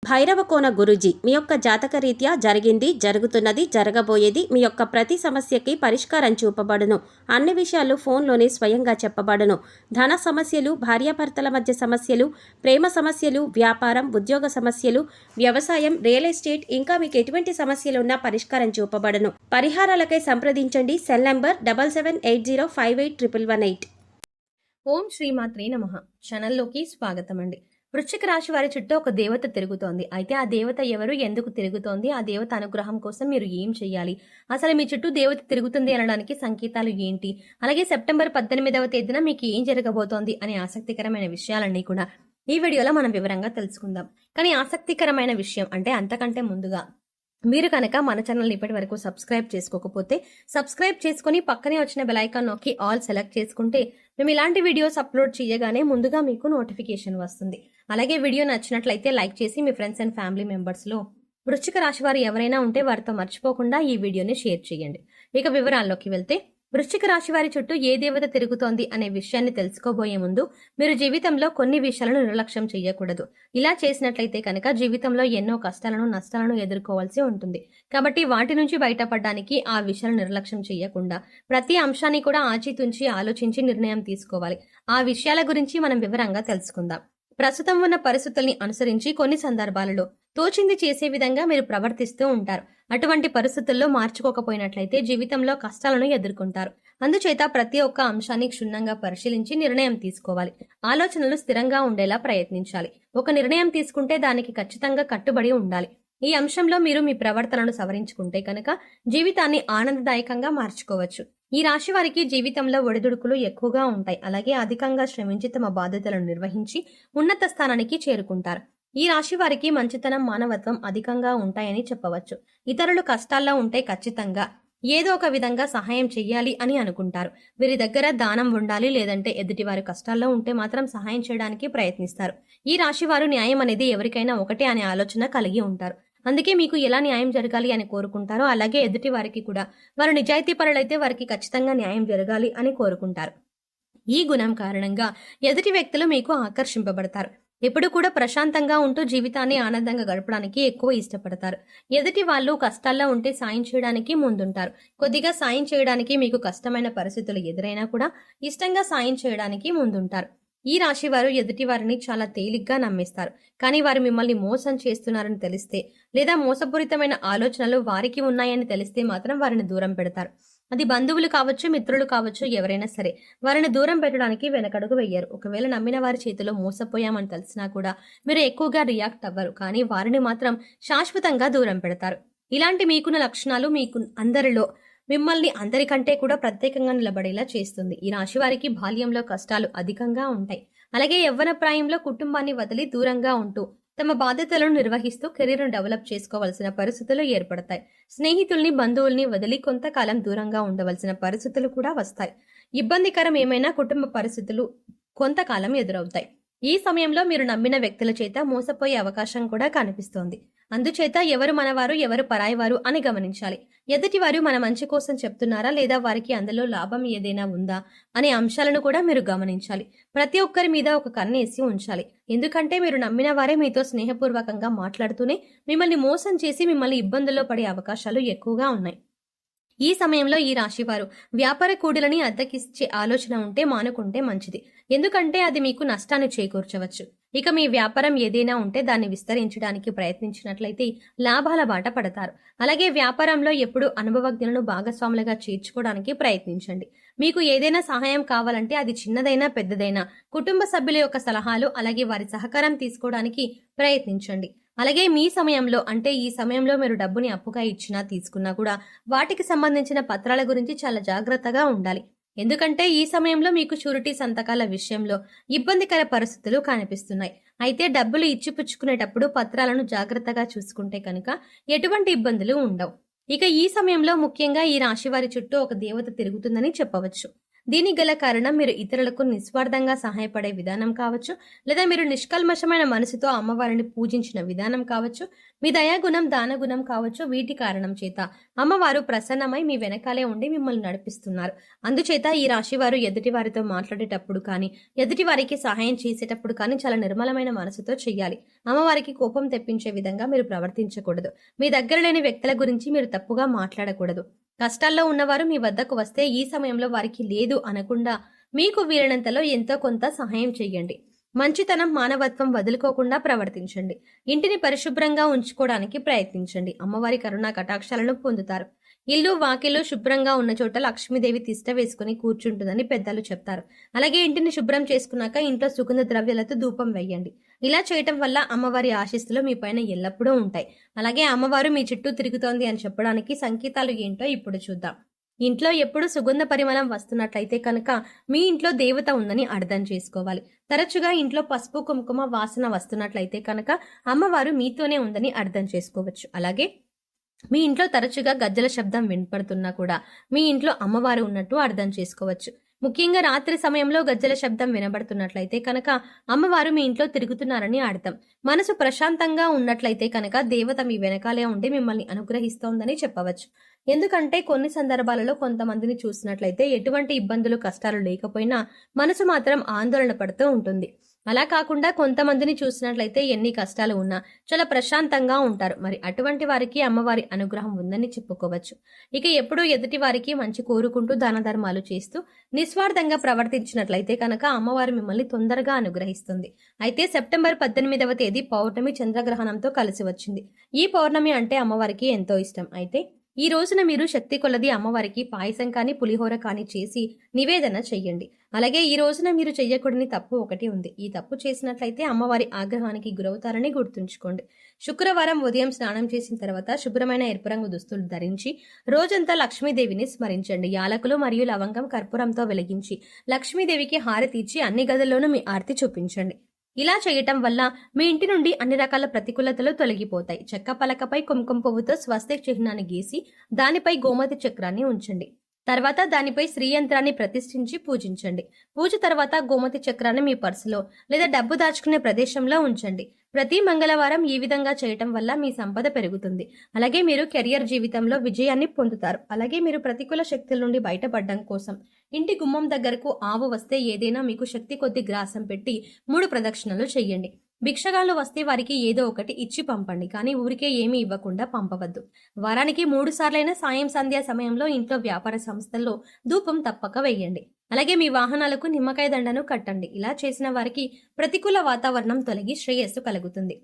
భైరవకోన గురూజీ మీ యొక్క జాతక రీత్యా జరిగింది, జరుగుతున్నది, జరగబోయేది మీ యొక్క ప్రతి సమస్యకి పరిష్కారం చూపబడును. అన్ని విషయాలు ఫోన్లోనే స్వయంగా చెప్పబడును. ధన సమస్యలు, భార్యాభర్తల మధ్య సమస్యలు, ప్రేమ సమస్యలు, వ్యాపారం, ఉద్యోగ సమస్యలు, వ్యవసాయం, రియల్ ఎస్టేట్, ఇంకా మీకు ఎటువంటి సమస్యలు ఉన్నా పరిష్కారం చూపబడును. పరిహారాలకై సంప్రదించండి. Cell number 7780581118. ఓం శ్రీమాత్రే నమః. ఛానల్లోకి స్వాగతం అండి. వృశ్చిక రాశి వారి చుట్టూ ఒక దేవత తిరుగుతోంది. అయితే ఆ దేవత ఎవరు, ఎందుకు తిరుగుతోంది, ఆ దేవత అనుగ్రహం కోసం మీరు ఏం చేయాలి, అసలు మీ చుట్టూ దేవత తిరుగుతుంది అనడానికి సంకేతాలు ఏంటి, అలాగే సెప్టెంబర్ 18వ తేదీన మీకు ఏం జరగబోతోంది అనే ఆసక్తికరమైన విషయాలన్నీ కూడా ఈ వీడియోలో మనం వివరంగా తెలుసుకుందాం. కానీ ఆసక్తికరమైన విషయం అంటే అంతకంటే ముందుగా మీరు కనుక మన ఛానల్ ఇప్పటి వరకు సబ్స్క్రైబ్ చేసుకోకపోతే సబ్స్క్రైబ్ చేసుకుని పక్కనే వచ్చిన బెల్ ఐకాన్ నొక్కి ఆల్ సెలెక్ట్ చేసుకుంటే మేము ఇలాంటి వీడియోస్ అప్లోడ్ చేయగానే ముందుగా మీకు నోటిఫికేషన్ వస్తుంది. అలాగే వీడియో నచ్చినట్లయితే లైక్ చేసి మీ ఫ్రెండ్స్ అండ్ ఫ్యామిలీ మెంబర్స్లో వృశ్చిక రాశి వారు ఎవరైనా ఉంటే వారితో మర్చిపోకుండా ఈ వీడియోని షేర్ చేయండి. ఇక వివరాల్లోకి వెళ్తే వృశ్చిక రాశి వారి చుట్టూ ఏ దేవత తిరుగుతోంది అనే విషయాన్ని తెలుసుకోబోయే ముందు మీరు జీవితంలో కొన్ని విషయాలను నిర్లక్ష్యం చేయకూడదు. ఇలా చేసినట్లయితే కనుక జీవితంలో ఎన్నో కష్టాలను, నష్టాలను ఎదుర్కోవాల్సి ఉంటుంది. కాబట్టి వాటి నుంచి బయటపడడానికి ఆ విషయాలను నిర్లక్ష్యం చేయకుండా ప్రతి అంశాన్ని కూడా ఆచితూచి ఆలోచించి నిర్ణయం తీసుకోవాలి. ఆ విషయాల గురించి మనం వివరంగా తెలుసుకుందాం. ప్రస్తుతం ఉన్న పరిస్థితుల్ని అనుసరించి కొన్ని సందర్భాలలో తోచింది చేసే విధంగా మీరు ప్రవర్తిస్తూ ఉంటారు. అటువంటి పరిస్థితుల్లో మార్చుకోకపోయినట్లయితే జీవితంలో కష్టాలను ఎదుర్కొంటారు. అందుచేత ప్రతి ఒక్క అంశాన్ని క్షుణ్ణంగా పరిశీలించి నిర్ణయం తీసుకోవాలి. ఆలోచనలు స్థిరంగా ఉండేలా ప్రయత్నించాలి. ఒక నిర్ణయం తీసుకుంటే దానికి ఖచ్చితంగా కట్టుబడి ఉండాలి. ఈ అంశంలో మీరు మీ ప్రవర్తనను సవరించుకుంటే కనుక జీవితాన్ని ఆనందదాయకంగా మార్చుకోవచ్చు. ఈ రాశి వారికి జీవితంలో ఒడిదుడుకులు ఎక్కువగా ఉంటాయి. అలాగే అధికంగా శ్రమించి తమ బాధ్యతలను నిర్వహించి ఉన్నత స్థానానికి చేరుకుంటారు. ఈ రాశి వారికి మంచితనం, మానవత్వం అధికంగా ఉంటాయని చెప్పవచ్చు. ఇతరులు కష్టాల్లో ఉంటే ఖచ్చితంగా ఏదో ఒక విధంగా సహాయం చెయ్యాలి అని అనుకుంటారు. వీరి దగ్గర దానం ఉండాలి, లేదంటే ఎదుటివారు కష్టాల్లో ఉంటే మాత్రం సహాయం చేయడానికి ప్రయత్నిస్తారు. ఈ రాశి వారు న్యాయం అనేది ఎవరికైనా ఒకటే అనే ఆలోచన కలిగి ఉంటారు. అందుకే మీకు ఎలా న్యాయం జరగాలి అని కోరుకుంటారో అలాగే ఎదుటి వారికి కూడా వారు నిజాయితీ పరులైతే వారికి ఖచ్చితంగా న్యాయం జరగాలి అని కోరుకుంటారు. ఈ గుణం కారణంగా ఎదుటి వ్యక్తులు మీకు ఆకర్షింపబడతారు. ఎప్పుడు కూడా ప్రశాంతంగా ఉంటూ జీవితాన్ని ఆనందంగా గడపడానికి ఎక్కువ ఇష్టపడతారు. ఎదుటి వాళ్ళు కష్టాల్లో ఉంటే సాయం చేయడానికి ముందుంటారు. కొద్దిగా సాయం చేయడానికి మీకు కష్టమైన పరిస్థితులు ఎదురైనా కూడా ఇష్టంగా సాయం చేయడానికి ముందుంటారు. ఈ రాశి వారు ఎదుటి వారిని చాలా తేలిగ్గా నమ్మేస్తారు. కానీ వారు మిమ్మల్ని మోసం చేస్తున్నారని తెలిస్తే లేదా మోసపూరితమైన ఆలోచనలు వారికి ఉన్నాయని తెలిస్తే మాత్రం వారిని దూరం పెడతారు. అది బంధువులు కావచ్చు, మిత్రులు కావచ్చు, ఎవరైనా సరే వారిని దూరం పెట్టడానికి వెనకడుగు వెయ్యరు. ఒకవేళ నమ్మిన వారి చేతిలో మోసపోయామని తెలిసినా కూడా మీరు ఎక్కువగా రియాక్ట్ అవ్వరు. కానీ వారిని మాత్రం శాశ్వతంగా దూరం పెడతారు. ఇలాంటి మీకున్న లక్షణాలు మీకు అందరిలో మిమ్మల్ని అందరికంటే కూడా ప్రత్యేకంగా నిలబడేలా చేస్తుంది. ఈ రాశి వారికి బాల్యంలో కష్టాలు అధికంగా ఉంటాయి. అలాగే యవ్వన ప్రాయంలో కుటుంబాన్ని వదిలి దూరంగా ఉంటూ తమ బాధ్యతలను నిర్వహిస్తూ కెరీర్ను డెవలప్ చేసుకోవాల్సిన పరిస్థితులు ఏర్పడతాయి. స్నేహితుల్ని, బంధువుల్ని వదిలి కొంతకాలం దూరంగా ఉండవలసిన పరిస్థితులు కూడా వస్తాయి. ఇబ్బందికరం ఏమైనా కుటుంబ పరిస్థితులు కొంతకాలం ఎదురవుతాయి. ఈ సమయంలో మీరు నమ్మిన వ్యక్తుల చేత మోసపోయే అవకాశం కూడా కనిపిస్తోంది. అందుచేత ఎవరు మనవారు, ఎవరు పరాయివారు అని గమనించాలి. ఎదుటివారు మన మంచి కోసం చెప్తున్నారా లేదా వారికి అందులో లాభం ఏదైనా ఉందా అనే అంశాలను కూడా మీరు గమనించాలి. ప్రతి ఒక్కరి మీద ఒక కన్నేసి ఉంచాలి. ఎందుకంటే మీరు నమ్మిన వారే మీతో స్నేహపూర్వకంగా మాట్లాడుతూనే మిమ్మల్ని మోసం చేసి మిమ్మల్ని ఇబ్బందుల్లో పడే అవకాశాలు ఎక్కువగా ఉన్నాయి. ఈ సమయంలో ఈ రాశివారు వ్యాపార కూడలని అద్దెకిచ్చే ఆలోచన ఉంటే మానుకుంటే మంచిది. ఎందుకంటే అది మీకు నష్టాన్ని చేకూర్చవచ్చు. ఇక మీ వ్యాపారం ఏదైనా ఉంటే దాన్ని విస్తరించడానికి ప్రయత్నించినట్లయితే లాభాల బాట పడతారు. అలాగే వ్యాపారంలో ఎప్పుడూ అనుభవజ్ఞులను భాగస్వాములుగా చేర్చుకోవడానికి ప్రయత్నించండి. మీకు ఏదైనా సహాయం కావాలంటే అది చిన్నదైనా పెద్దదైనా కుటుంబ సభ్యుల యొక్క సలహాలు అలాగే వారి సహకారం తీసుకోవడానికి ప్రయత్నించండి. అలాగే మీ సమయంలో అంటే ఈ సమయంలో మీరు డబ్బుని అప్పుగా ఇచ్చినా తీసుకున్నా కూడా వాటికి సంబంధించిన పత్రాల గురించి చాలా జాగ్రత్తగా ఉండాలి. ఎందుకంటే ఈ సమయంలో మీకు షూరిటీ సంతకాల విషయంలో ఇబ్బందికర పరిస్థితులు కనిపిస్తున్నాయి. అయితే డబ్బులు ఇచ్చిపుచ్చుకునేటప్పుడు పత్రాలను జాగ్రత్తగా చూసుకుంటే కనుక ఎటువంటి ఇబ్బందులు ఉండవు. ఇక ఈ సమయంలో ముఖ్యంగా ఈ రాశి వారి చుట్టూ ఒక దేవత తిరుగుతుందని చెప్పవచ్చు. దీనికి గల కారణం మీరు ఇతరులకు నిస్వార్థంగా సహాయపడే విధానం కావచ్చు, లేదా మీరు నిష్కల్మషమైన మనసుతో అమ్మవారిని పూజించిన విధానం కావచ్చు, మీ దయాగుణం దానగుణం కావచ్చు. వీటి కారణం చేత అమ్మవారు ప్రసన్నమై మీ వెనకాలే ఉండి మిమ్మల్ని నడిపిస్తున్నారు. అందుచేత ఈ రాశి వారు ఎదుటి వారితో మాట్లాడేటప్పుడు కానీ, ఎదుటి వారికి సహాయం చేసేటప్పుడు కానీ చాలా నిర్మలమైన మనసుతో చెయ్యాలి. అమ్మవారికి కోపం తెప్పించే విధంగా మీరు ప్రవర్తించకూడదు. మీ దగ్గర లేని వ్యక్తుల గురించి మీరు తప్పుగా మాట్లాడకూడదు. కష్టాల్లో ఉన్నవారు మీ వద్దకు వస్తే ఈ సమయంలో వారికి లేదు అనకుండా మీకు వీలైనంతలో ఎంతో కొంత సహాయం చెయ్యండి. మంచితనం, మానవత్వం వదులుకోకుండా ప్రవర్తించండి. ఇంటిని పరిశుభ్రంగా ఉంచుకోవడానికి ప్రయత్నించండి. అమ్మవారి కరుణా కటాక్షాలను పొందుతారు. ఇల్లు వాకిలు శుభ్రంగా ఉన్న చోట లక్ష్మీదేవి తిష్ట వేసుకుని కూర్చుంటుందని పెద్దలు చెప్తారు. అలాగే ఇంటిని శుభ్రం చేసుకున్నాక ఇంట్లో సుగంధ ద్రవ్యాలతో ధూపం వేయండి. ఇలా చేయటం వల్ల అమ్మవారి ఆశీస్సులు మీ పైన ఎల్లప్పుడూ ఉంటాయి. అలాగే అమ్మవారు మీ చుట్టూ తిరుగుతోంది అని చెప్పడానికి సంకేతాలు ఏంటో ఇప్పుడు చూద్దాం. ఇంట్లో ఎప్పుడు సుగంధ పరిమళం వస్తున్నట్లయితే కనుక మీ ఇంట్లో దేవత ఉందని అర్థం చేసుకోవాలి. తరచుగా ఇంట్లో పసుపు కుంకుమ వాసన వస్తున్నట్లయితే కనుక అమ్మవారు మీతోనే ఉందని అర్థం చేసుకోవచ్చు. అలాగే మీ ఇంట్లో తరచుగా గజ్జల శబ్దం వినపడుతున్నా కూడా మీ ఇంట్లో అమ్మవారు ఉన్నట్టు అర్థం చేసుకోవచ్చు. ముఖ్యంగా రాత్రి సమయంలో గజ్జల శబ్దం వినబడుతున్నట్లయితే కనుక అమ్మవారు మీ ఇంట్లో తిరుగుతున్నారని అర్థం. మనసు ప్రశాంతంగా ఉన్నట్లయితే కనుక దేవత మీ వెనకాలే ఉండి మిమ్మల్ని అనుగ్రహిస్తోందని చెప్పవచ్చు. ఎందుకంటే కొన్ని సందర్భాలలో కొంతమందిని చూసినట్లయితే ఎటువంటి ఇబ్బందులు కష్టాలు లేకపోయినా మనసు మాత్రం ఆందోళన పడుతూ ఉంటుంది. అలా కాకుండా కొంతమందిని చూసినట్లయితే ఎన్ని కష్టాలు ఉన్నా చాలా ప్రశాంతంగా ఉంటారు. మరి అటువంటి వారికి అమ్మవారి అనుగ్రహం ఉందని చెప్పుకోవచ్చు. ఇక ఎప్పుడూ ఎదుటి వారికి మంచి కోరుకుంటూ దాన ధర్మాలు చేస్తూ నిస్వార్థంగా ప్రవర్తించినట్లయితే కనుక అమ్మవారు మిమ్మల్ని తొందరగా అనుగ్రహిస్తుంది. అయితే సెప్టెంబర్ 18వ తేదీ పౌర్ణమి చంద్రగ్రహణంతో కలిసి వచ్చింది. ఈ పౌర్ణమి అంటే అమ్మవారికి ఎంతో ఇష్టం. అయితే ఈ రోజున మీరు శక్తి కొలది అమ్మవారికి పాయసం కానీ పులిహోర కానీ చేసి నివేదన చెయ్యండి. అలాగే ఈ రోజున మీరు చెయ్యకూడని తప్పు ఒకటి ఉంది. ఈ తప్పు చేసినట్లయితే అమ్మవారి ఆగ్రహానికి గురవుతారని గుర్తుంచుకోండి. శుక్రవారం ఉదయం స్నానం చేసిన తర్వాత శుభ్రమైన ఎరుపు రంగు దుస్తులు ధరించి రోజంతా లక్ష్మీదేవిని స్మరించండి. యాలకులు మరియు లవంగం కర్పూరంతో వెలిగించి లక్ష్మీదేవికి హారతి ఇచ్చి అన్ని గదుల్లోనూ మీ ఆరతి చూపించండి. ఇలా చేయటం వల్ల మీ ఇంటి నుండి అన్ని రకాల ప్రతికూలతలు తొలగిపోతాయి. చెక్క పలకపై కుంకుమ పువ్వుతో స్వస్తిక్ చిహ్నాన్ని గీసి దానిపై గోమతి చక్రాన్ని ఉంచండి. తర్వాత దానిపై శ్రీయంత్రాన్ని ప్రతిష్ఠించి పూజించండి. పూజ తర్వాత గోమతి చక్రాన్ని మీ పర్సులో లేదా డబ్బు దాచుకునే ప్రదేశంలో ఉంచండి. ప్రతి మంగళవారం ఈ విధంగా చేయటం వల్ల మీ సంపద పెరుగుతుంది. అలాగే మీరు కెరియర్ జీవితంలో విజయాన్ని పొందుతారు. అలాగే మీరు ప్రతికూల శక్తుల నుండి బయటపడడం కోసం ఇంటి గుమ్మం దగ్గరకు ఆవు వస్తే ఏదైనా మీకు శక్తి కొద్ది గ్రాసం పెట్టి 3 ప్రదక్షిణలు చెయ్యండి. భిక్షగాళ్ళు వస్తే వారికి ఏదో ఒకటి ఇచ్చి పంపండి, కానీ ఊరికే ఏమీ ఇవ్వకుండా పంపవద్దు. వారానికి 3 సార్లైనా సాయం సంధ్యా సమయంలో ఇంట్లో వ్యాపార సంస్థల్లో ధూపం తప్పక వేయండి. అలాగే మీ వాహనాలకు నిమ్మకాయ దండను కట్టండి. ఇలా చేసిన వారికి ప్రతికూల వాతావరణం తొలగి శ్రేయస్సు కలుగుతుంది.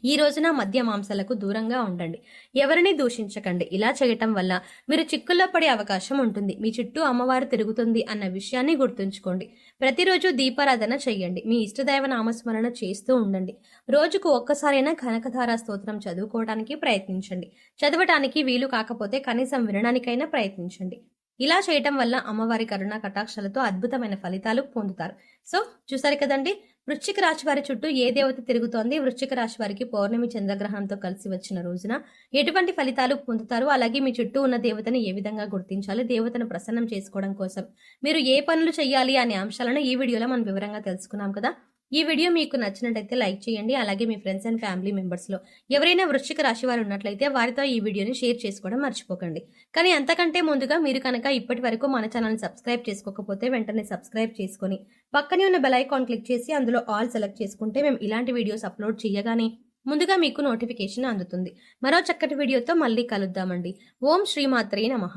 ఈ రోజున మద్య మాంసాలకు దూరంగా ఉండండి. ఎవరిని దూషించకండి. ఇలా చేయటం వల్ల మీరు చిక్కుల్లో పడే అవకాశం ఉంటుంది. మీ చుట్టూ అమ్మవారు తిరుగుతుంది అన్న విషయాన్ని గుర్తుంచుకోండి. ప్రతిరోజు దీపారాధన చెయ్యండి. మీ ఇష్టదైవ నామస్మరణ చేస్తూ ఉండండి. రోజుకు ఒక్కసారైనా కనకధార స్తోత్రం చదువుకోవడానికి ప్రయత్నించండి. చదవటానికి వీలు కాకపోతే కనీసం వినడానికైనా ప్రయత్నించండి. ఇలా చేయటం వల్ల అమ్మవారి కరుణా కటాక్షాలతో అద్భుతమైన ఫలితాలు పొందుతారు. సో చూసారు కదండి, వృశ్చిక రాశి వారి చుట్టూ ఏ దేవత తిరుగుతోంది, వృశ్చిక రాశి వారికి పౌర్ణమి చంద్రగ్రహణంతో కలిసి వచ్చిన రోజున ఎటువంటి ఫలితాలు పొందుతారు, అలాగే మీ చుట్టూ ఉన్న దేవతను ఏ విధంగా గుర్తించాలి, దేవతను ప్రసన్నం చేసుకోవడం కోసం మీరు ఏ పనులు చేయాలి అనే అంశాలను ఈ వీడియోలో మనం వివరంగా తెలుసుకున్నాం కదా. ఈ వీడియో మీకు నచ్చినట్లయితే లైక్ చేయండి. అలాగే మీ ఫ్రెండ్స్ అండ్ ఫ్యామిలీ మెంబర్స్లో ఎవరైనా వృశ్చిక రాశి వారు ఉన్నట్లయితే వారితో ఈ వీడియోని షేర్ చేసుకోవడం మర్చిపోకండి. కానీ అంతకంటే ముందుగా మీరు కనుక ఇప్పటి వరకు మన ఛానల్ని సబ్స్క్రైబ్ చేసుకోకపోతే వెంటనే సబ్స్క్రైబ్ చేసుకొని పక్కనే ఉన్న బెల్ ఐకాన్ క్లిక్ చేసి అందులో ఆల్ సెలెక్ట్ చేసుకుంటే మేము ఇలాంటి వీడియోస్ అప్లోడ్ చేయగానే ముందుగా మీకు నోటిఫికేషన్ అందుతుంది. మరో చక్కటి వీడియోతో మళ్ళీ కలుద్దామండి. ఓం శ్రీమాత్రే నమః.